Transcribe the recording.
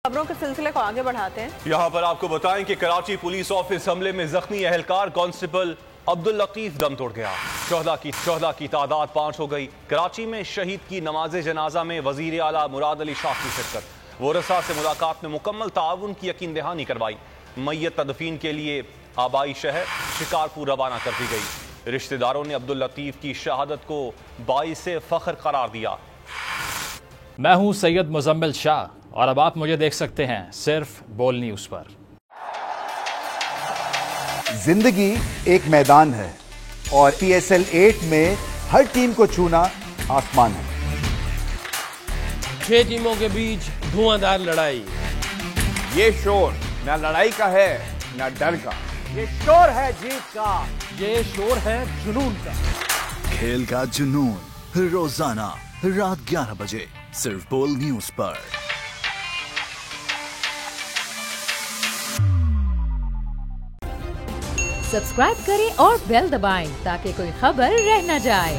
खबरों के सिलसिले को आगे बढ़ाते हैं। यहाँ पर आपको बताएं कि कराची पुलिस ऑफिस हमले में जख्मी एहलकार कांस्टेबल अब्दुल लतीफ दम तोड़ गया। शोहदा की तादाद 5 हो गई। कराची में शहीद की नमाज जनाजा में वजीर आला मुराद अली शाह की शिरकत। वोरसा से मुलाकात में मुकम्मल ताउन की यकीन दहानी करवाई। मैयत तदफीन के लिए आबाई शहर शिकारपुर रवाना कर दी गई। रिश्तेदारों ने अब्दुल लतीफ की शहादत को बाइसे फख्र करार दिया। मैं हूं सैयद मुजम्मिल शाह और अब आप मुझे देख सकते हैं सिर्फ बोल न्यूज पर। जिंदगी एक मैदान है और PSL 8 में हर टीम को छूना आसमान है। 6 टीमों के बीच धुआंधार लड़ाई। ये शोर न लड़ाई का है न डर का, ये शोर है जीत का, ये शोर है जुनून का। खेल का जुनून रोजाना रात 11 बजे सिर्फ बोल न्यूज पर। सब्सक्राइब करें और बेल दबाएं ताकि कोई खबर रह न जाए।